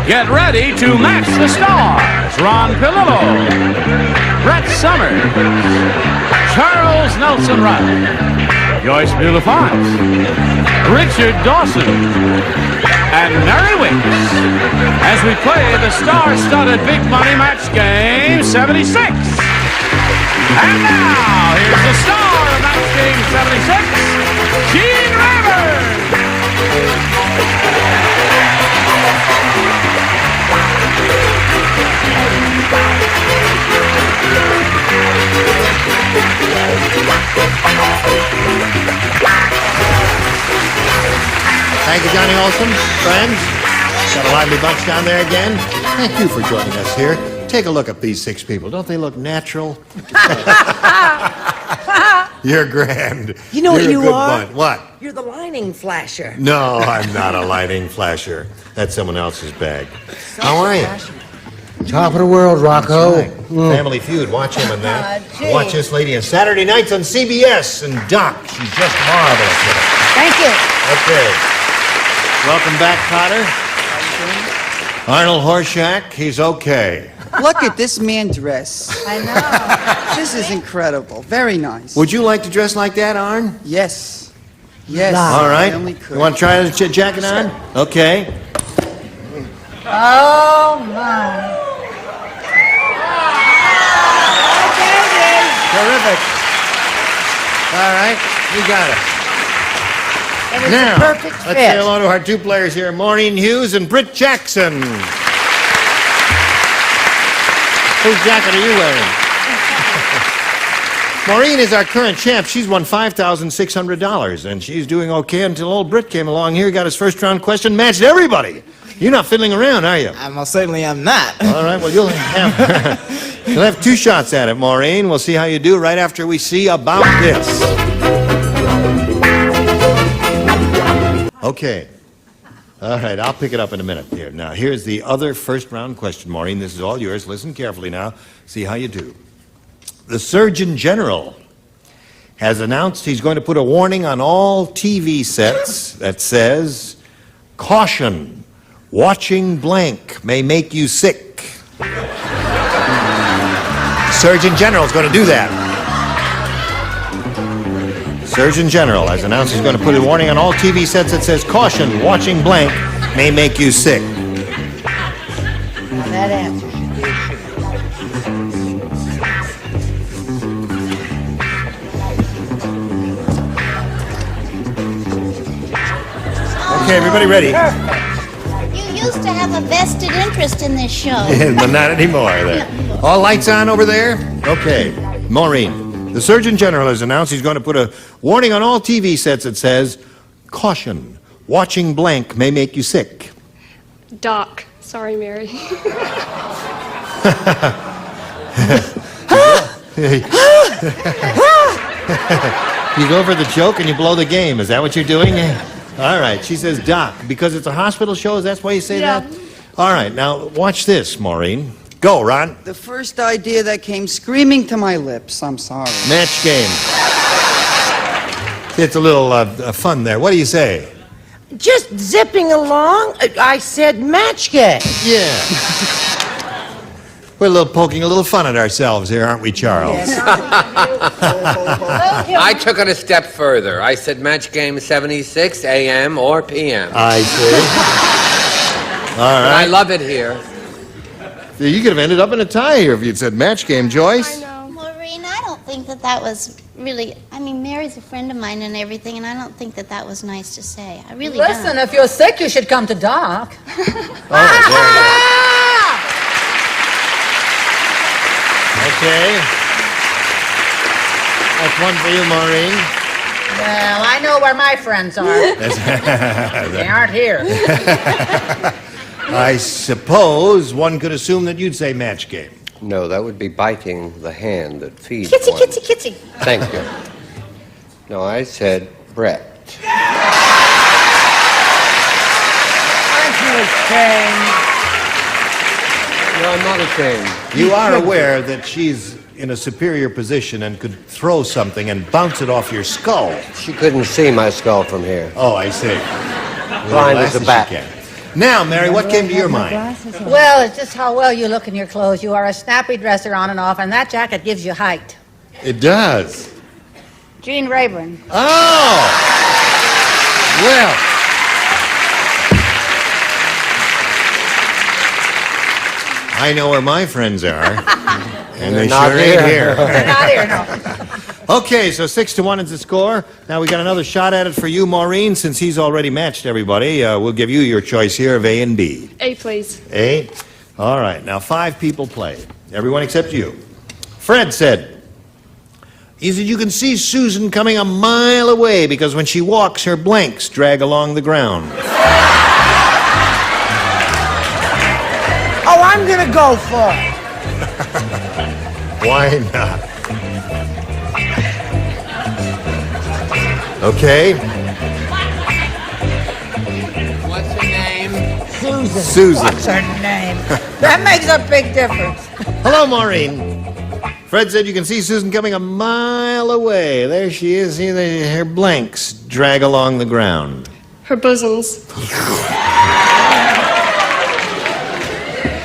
Get ready to match the stars. Ron Palillo, Brett Summers, Charles Nelson Riley, Joyce Bulifant, Richard Dawson, and Mary Wickes as we play the star-studded Big Money Match Game 76. And now, here's the star of Match Game 76, Gene Rivers. Thank you, Johnny Olson. Friends, got a lively bunch down there again. Thank you for joining us here. Take a look at these 6 people. Don't they look natural? You're grand. You know what you are? Bunch. What? You're the lining flasher. No, I'm not a lighting flasher. That's someone else's bag. How are you? Top of the world, Rocco. Right. Family Feud. Watch him in that. Watch this lady on Saturday nights on CBS. And Doc, she's just marvelous. Thank you. Okay. Welcome back, Cotter. Arnold Horseshack, he's okay. Look at this man dress. I know. This is incredible. Very nice. Would you like to dress like that, Arn? Yes. Yes. All right. I only could. You want to try the jacket on? Okay. Oh, my. Terrific. All right, you got it. And it's Now, a perfect let's fit. say hello to our 2 players here, Maureen Hughes and Britt Jackson. Whose jacket are you wearing? Maureen is our current champ. She's won $5,600, and she's doing okay until old Britt came along here, got his first round question, matched everybody. You're not fiddling around, are you? I most certainly am not. All right, well, you'll have 2 shots at it, Maureen. We'll see how you do right after we see about this. Okay. All right, I'll pick it up in a minute here. Now, here's the other first round question, Maureen. This is all yours. Listen carefully now. See how you do. The Surgeon General has announced he's going to put a warning on all TV sets that says, "Caution, watching blank may make you sick." Surgeon General is going to do that. Surgeon General has announced he's going to put a warning on all TV sets that says, "Caution, watching blank may make you sick." That answer should be Okay, everybody ready? You used to have a vested interest in this show. But not anymore. There. All lights on over there? Okay. Maureen, the Surgeon General has announced he's going to put a warning on all TV sets that says, "Caution, watching blank may make you sick." Doc. Sorry, Mary. You go for the joke and you blow the game. Is that what you're doing? All right. She says, "Doc," because it's a hospital show. Is that why you say that? All right. Now, watch this, Maureen. Go, Ron. The first idea that came screaming to my lips. I'm sorry. Match game. It's a little fun there. What do you say? just zipping along. I said match game. Yeah. We're a little poking a little fun at ourselves here, aren't we, Charles? I took it a step further. I said match game 76, a.m. or p.m. I see. All right. I love it here. You could have ended up in a tie here if you'd said match game, Joyce. I know. Maureen, I don't think that was really... I mean, Mary's a friend of mine and everything, and I don't think that was nice to say. I really don't. Listen, if you're sick, you should come to Doc. Oh, there it is. Okay. That's one for you, Maureen. Well, I know where my friends are. They aren't here. I suppose one could assume that you'd say match game. No, that would be biting the hand that feeds Kitsy, one. kitsy, kitsy. Thank you. No, I said Brett. Aren't you ashamed? No, I'm not ashamed. You are aware that she's in a superior position and could throw something and bounce it off your skull. She couldn't see my skull from here. Oh, I see. Blind as a bat. She can. Now, Mary, what came to your mind? Well, it's just how well you look in your clothes. You are a snappy dresser on and off, and that jacket gives you height. It does. Gene Rayburn. Oh! Well. I know where my friends are. And they not sure ain't here. They're not here, no. Okay, so 6-1 is the score. Now we got another shot at it for you, Maureen. Since he's already matched everybody, we'll give you your choice here of A and B. A, please. A? All right, now 5 people play. Everyone except you. Fred said, he said, you can see Susan coming a mile away because when she walks, her blanks drag along the ground. Oh, I'm gonna go for it. Why not? Okay. What's her name? Susan. What's her name? That makes a big difference. Hello, Maureen. Fred said you can see Susan coming a mile away. There she is. See, her blanks drag along the ground. Her bosoms.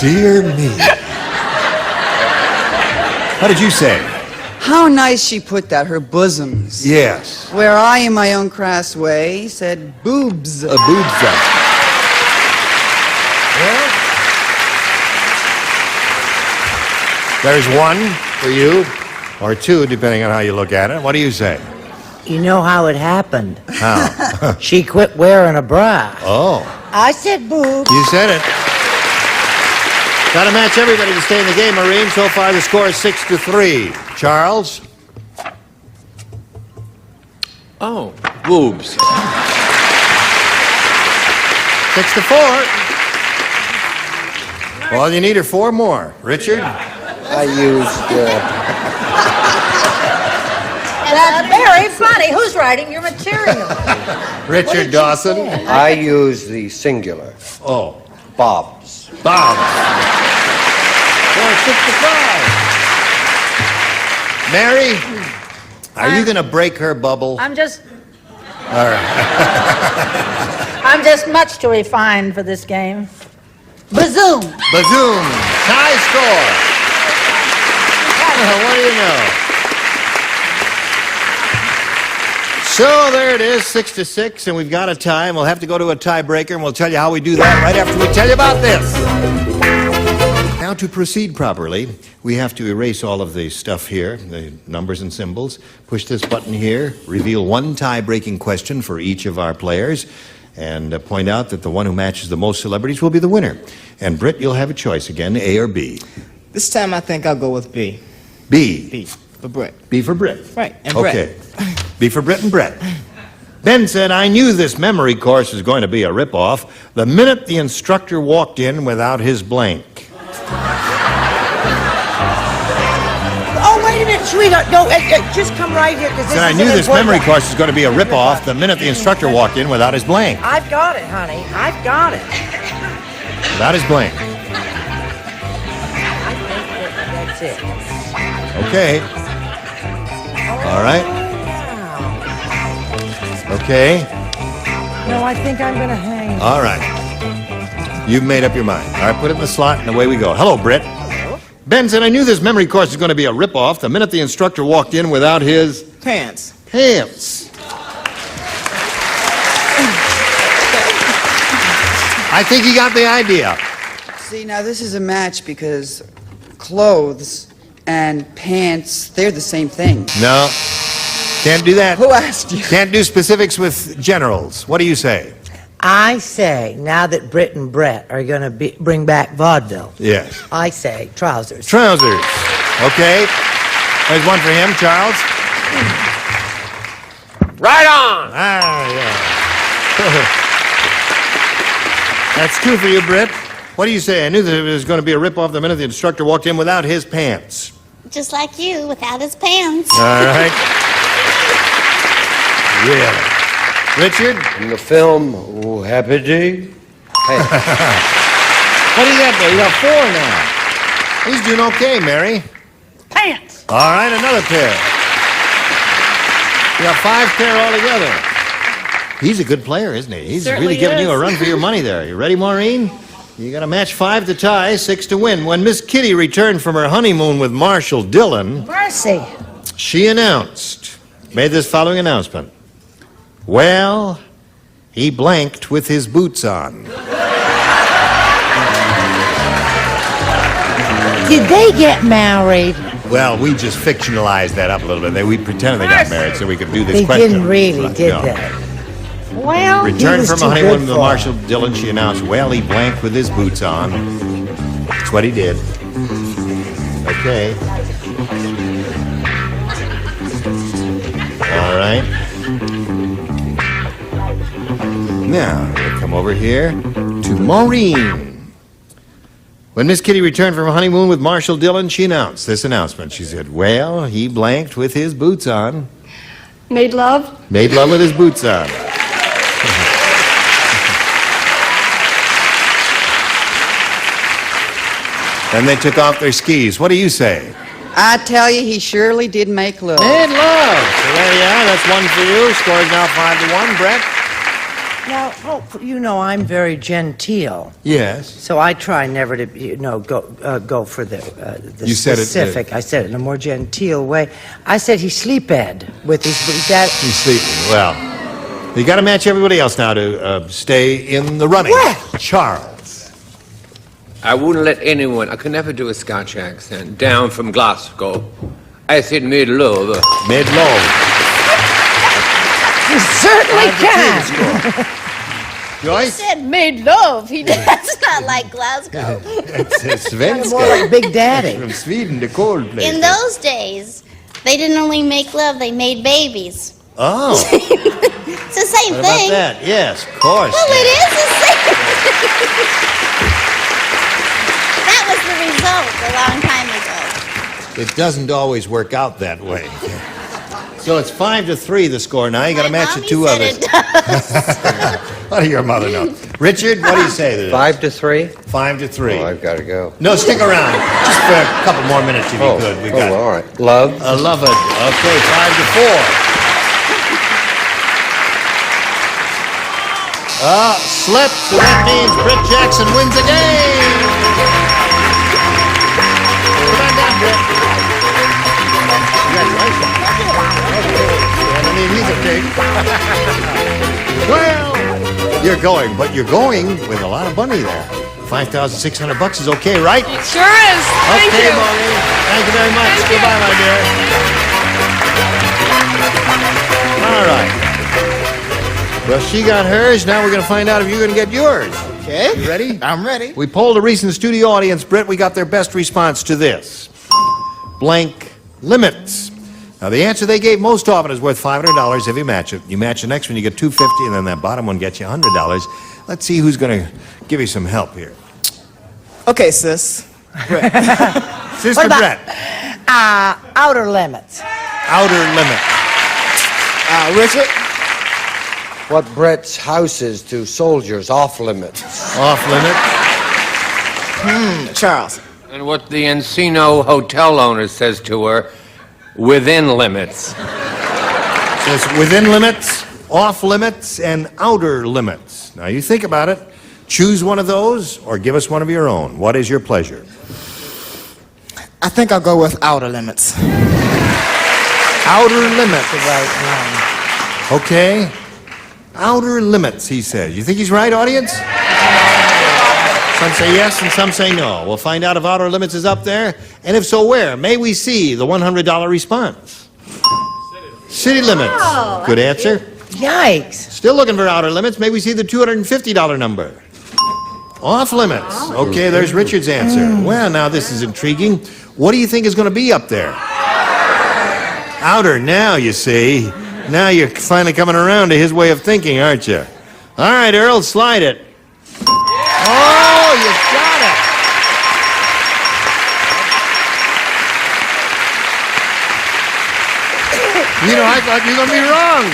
Dear me. What did you say? How nice she put that, her bosoms. Yes. Where I, in my own crass way, said boobs. A boobs up. Well, there's 1 for you, or 2, depending on how you look at it. What do you say? You know how it happened. How? She quit wearing a bra. Oh, I said boob. you said it. Got to match everybody to stay in the game, Maureen. So far, the score is 6-3. Charles? Oh, boobs. 6-4. All you need are 4 more. Richard? I used, That's very funny. Who's writing your material? Richard Dawson? I used the singular. Oh, Bobs. Bob. Score 6-5. Mary? Are you going to break her bubble? I'm just All right. I'm just much too refined for this game. Bazoom. Bazoom. Tie score. What do you know? So there it is, 6-6, and we've got a tie, and we'll have to go to a tiebreaker, and we'll tell you how we do that right after we tell you about this. Now, to proceed properly, we have to erase all of the stuff here, the numbers and symbols, push this button here, reveal 1 tie-breaking question for each of our players, and point out that the one who matches the most celebrities will be the winner. And Britt, you'll have a choice again, A or B. This time I think I'll go with B. B. B for Brett. B for Britt. Right, and Okay. B for Britt and Brett. Ben said, I knew this memory course was going to be a ripoff the minute the instructor walked in without his blank. Oh, wait a minute, sweetheart. No, just come right here, because this Said, I is knew an this important memory one. course was going to be a ripoff the minute the instructor walked in without his blank. I've got it, honey. I've got it. Without his blank. I think that's it. Okay. All right. Okay. No, I think I'm going to hang. All right. You've made up your mind. All right, put it in the slot, and away we go. Hello, Britt. Ben said, I knew this memory course was going to be a ripoff the minute the instructor walked in without his Pants. pants. I think he got the idea. See, now this is a match because clothes and pants, they're the same thing. No, can't do that. Who asked you? Can't do specifics with generals. What do you say? I say, now that Britt and Brett are going to bring back vaudeville, Yes. I say trousers. Trousers. Okay. There's one for him, Charles. Right on! Ah, yeah. That's 2 for you, Britt. What do you say? I knew that it was going to be a rip-off the minute the instructor walked in without his pants. Just like you, without his pants. All right. Really? Richard? In the film, Oh, Happy Day. Hey, What do you got there? You got 4 now. He's doing okay, Mary. Pants. All right, another pair. You got 5 pair altogether. He's a good player, isn't he? He's Certainly really giving you a is. run for your money there. You ready, Maureen? You got a match 5 to tie, 6 to win. When Miss Kitty returned from her honeymoon with Marshall Dillon, Mercy. she made this following announcement. Well, he blanked with his boots on. Did they get married? Well, we just fictionalized that up a little bit. We pretended they got married so we could do this They question. didn't really, did No. they? Well, he Returned was from too a honeymoon good with for Marshall her. Dillon, she announced, well, he blanked with his boots on. That's what he did. Okay. All right. Now, we'll come over here to Maureen. When Miss Kitty returned from a honeymoon with Marshall Dillon, she announced this announcement. She said, well, he blanked with his boots on. Made love? Made love with his boots on. Then they took off their skis. What do you say? I tell you, he surely did make love. Made love. So there you are. That's one for you. Score is now 5-1. Brett? Now, you know, I'm very genteel, Yes. so I try never to, go for the You said it, specific. I said it in a more genteel way. I said he sleep-ed with his boots. He's sleeping. Well, you got to match everybody else now to stay in the running. Well. Charles. I wouldn't let anyone, I could never do a Scotch accent, down from Glasgow. I said made love. Made love. You certainly can. He Joyce? said made love. That's not like Glasgow. It's Svenska. More like Big Daddy. From Sweden, the cold place. In those days, they didn't only make love, they made babies. Oh, It's the same what about thing. that? Yes, of course. Well, it is the same. That was the result a long time ago. It doesn't always work out that way. So it's 5-3 the score now. You got to My match the mommy two said others. it does. What do your mother know? Richard, what do you say to this? 5-3? 5-3. Oh, I've got to go. No, stick around. Just for a couple more minutes if you could. We got all right. Love? love it. Okay, 5-4. Slipped, so that means Britt Jackson wins the game. Put that down, Britt. Congratulations. I mean, he's a pig. Well, you're going with a lot of money there. $5,600 is okay, right? It sure is. Thank Okay, you. Maureen. Thank you very much. Thank you. Goodbye, my dear. All right. Well, she got hers. Now we're going to find out if you're going to get yours. Okay. You ready? I'm ready. We polled a recent studio audience, Britt. We got their best response to this. Blank limits. Now, the answer they gave most often is worth $500 if you match it. You match the next one, you get $250, and then that bottom one gets you $100. Let's see who's going to give you some help here. Okay, sis. Sister What about- Brett, Outer limits. outer limit. Richard. What Brett's house is to soldiers off limits. Off limit. Charles. And what the Encino hotel owner says to her, within limits. Says within limits, off limits, and outer limits. Now, you think about it. Choose one of those or give us one of your own. What is your pleasure? I think I'll go with outer limits. Outer limits. Okay. Outer limits, he says. You think he's right, audience? Some say yes and some say no. We'll find out if outer limits is up there, and if so, where? May we see the $100 response? City limits. Good answer. Yikes. Still looking for outer limits. May we see the $250 number? Off limits. Okay, there's Richard's answer. Well, now this is intriguing. What do you think is going to be up there? Outer, now you see. Now you're finally coming around to his way of thinking, aren't you? All right, Earl, slide it. Oh, you got it. You know, I thought you were going to be wrong.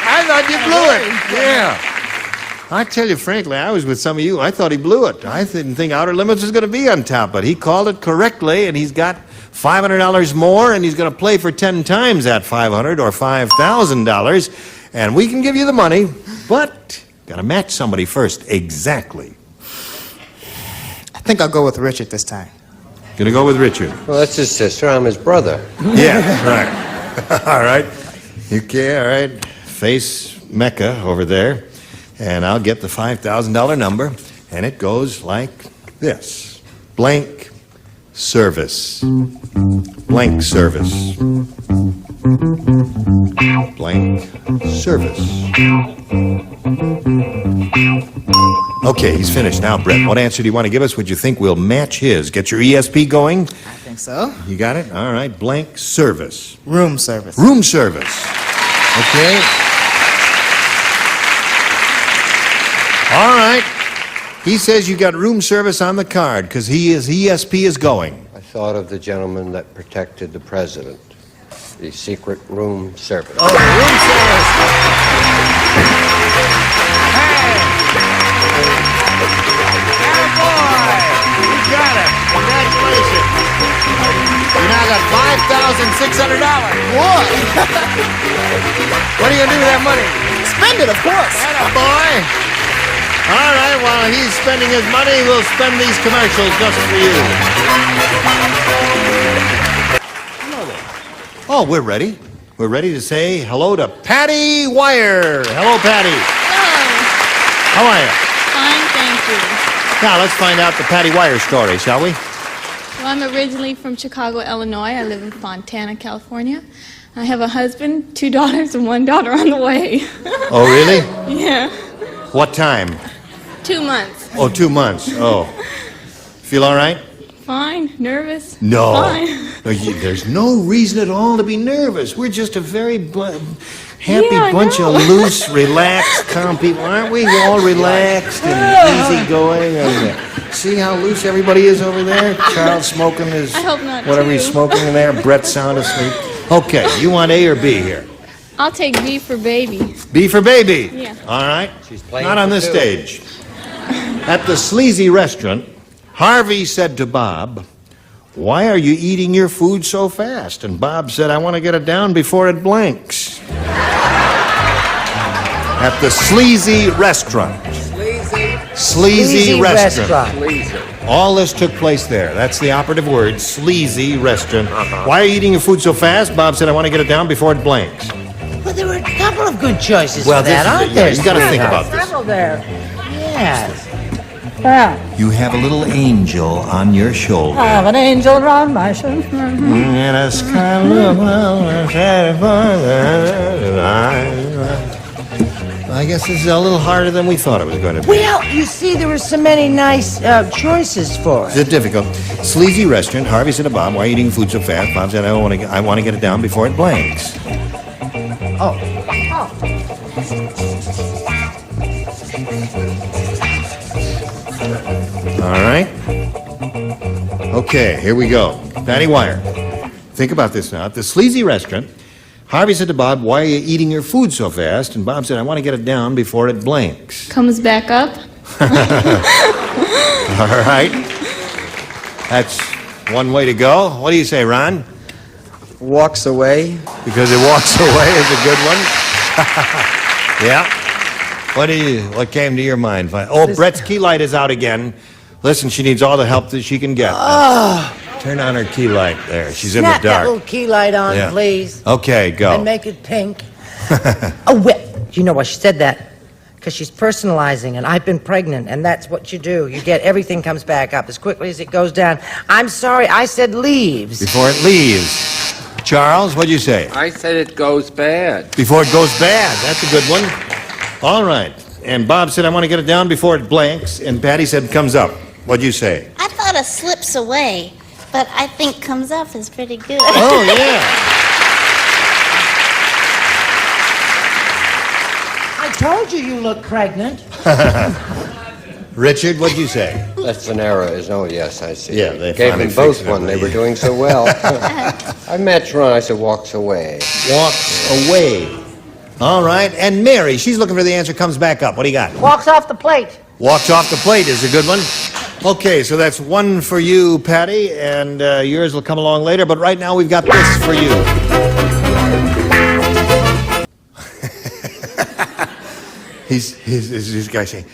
I thought you blew it. Yeah. I tell you frankly, I was with some of you. I thought he blew it. I didn't think outer limits was going to be on top, but he called it correctly, and he's got $500 more, and he's going to play for 10 times that $500 or $5,000. And we can give you the money, but gotta match somebody first. Exactly. I think I'll go with Richard this time. Gonna go with Richard. Well, that's his sister. I'm his brother. Yeah, right. All right. Okay, all right. Face Mecca over there, and I'll get the $5,000 number, and it goes like this. Blank service. Blank service. Blank service. Okay, he's finished. Now, Brett, what answer do you want to give us? Would you think we'll match his? Get your ESP going? I think so. You got it? All right. Blank service. Room service. Room service. Okay. All right. He says you got room service on the card because his ESP is going. I thought of the gentleman that protected the president. The secret room service. Oh, room service. You got it. Congratulations. You now got $5,600. What? What are you going to do with that money? Spend it, of course. Atta boy. All right, while he's spending his money, we'll spend these commercials just for you. Oh, we're ready. We're ready to say hello to Patty Wire. Hello, Patty. Hello. How are you? Fine, thank you. Now, let's find out the Patty Wire story, shall we? Well, I'm originally from Chicago, Illinois. I live in Fontana, California. I have a husband, 2 daughters, and 1 daughter on the way. Oh, really? Yeah. What time? 2 months. Oh, 2 months. Oh. Feel all right? Fine. Nervous? No. Fine. No, there's no reason at all to be nervous. We're just a very happy Yeah, I bunch know. of loose, relaxed, calm people, aren't we? We're all relaxed and easygoing. And, see how loose everybody is over there? Charles smoking his I hope not, whatever he's too. smoking in there. Brett sound asleep. Okay, you want A or B here? I'll take B for baby. B for baby. Yeah. All right. She's playing Not on for this two. stage. At the sleazy restaurant, Harvey said to Bob, "Why are you eating your food so fast?" And Bob said, "I want to get it down before it blanks." At the sleazy restaurant. Sleazy restaurant. All this took place there. That's the operative word, sleazy restaurant. Why are you eating your food so fast? Bob said, "I want to get it down before it blanks." Well, there were a couple of good choices Well, for that, this is aren't it. there? Yeah, you gotta think about this. Several there. Yes. You have a little angel on your shoulder. I have an angel around my shoulder. And a sky I guess this is a little harder than we thought it was going to be. Well, you see, there were so many nice choices for it. Is it difficult? Sleazy restaurant. Harvey said to Bob, "Why are you eating food so fast?" Bob said, I want to get it down before it blanks." Oh. All right. Okay, here we go. Patty Wire. Think about this now. At the sleazy restaurant, Harvey said to Bob, "Why are you eating your food so fast?" And Bob said, "I want to get it down before it blanks." Comes back up. All right. That's one way to go. What do you say, Ron? Walks away. Because it walks away is a good one. Yeah. What came to your mind? Oh, Brett's key light is out again. Listen, she needs all the help that she can get. Turn on her key light there. She's in the Snap that dark. little key light on, Yeah. please. Okay, And go. make it pink. Oh, well, you know why she said that? Because she's personalizing, and I've been pregnant, and that's what you do. You get everything comes back up as quickly as it goes down. I'm sorry, I said leaves. Before it leaves. Charles, what'd you say? I said it goes bad. Before it goes bad. That's a good one. All right. And Bob said, "I want to get it down before it blanks." And Patty said, "Comes up." What'd you say? I thought a slips away, but I think comes up is pretty good. Oh, yeah. I told you look pregnant. Richard, what'd you say? That's an error. Oh, yes, I see. Yeah, they Gave finally them both fixed it, one. They yeah. were doing so well. I matched Ron. I said walks away. Walks away. All right. And Mary, she's looking for the answer, comes back up. What do you got? Walks off the plate. Walks off the plate is a good one. Okay, so that's one for you, Patty, and yours will come along later, but right now we've got this for you. This guy saying,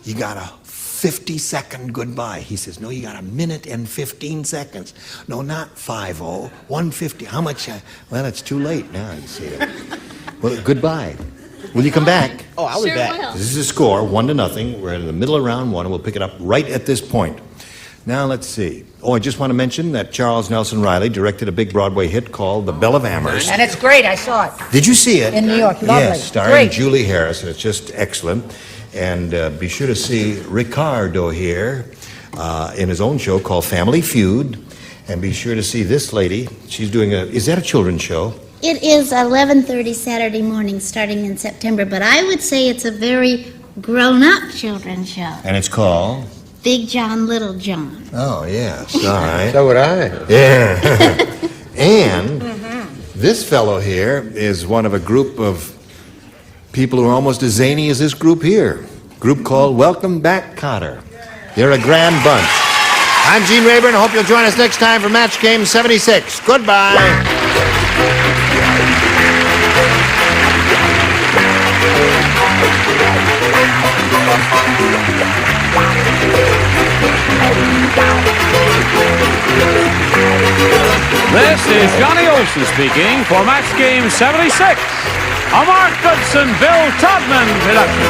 you got a 50-second goodbye. He says, no, you got a minute and 15 seconds. No, not 50, 150. How much? Well, it's too late now. You see it. Well, goodbye. Will you come back? Oh, I'll be Sure back. will. This is a score, 1-0. We're in the middle of round one, and we'll pick it up right at this point. Now, let's see. Oh, I just want to mention that Charles Nelson Reilly directed a big Broadway hit called The Belle of Amherst. And it's great, I saw it. Did you see it? In New York, lovely. Yes, starring Great. Julie Harris, and it's just excellent. And be sure to see Ricardo here in his own show called Family Feud. And be sure to see this lady. She's doing is that a children's show? It is 11:30 Saturday morning, starting in September, but I would say it's a very grown-up children's show. And it's called? Big John, Little John. Oh, yes, all right. So would I. Yeah. And this fellow here is one of a group of people who are almost as zany as this group here. Group called Welcome Back, Cotter. They're a grand bunch. I'm Gene Rayburn. I hope you'll join us next time for Match Game 76. Goodbye. This is Johnny Olson speaking for Match Game 76, a Mark Goodson, Bill Todman production.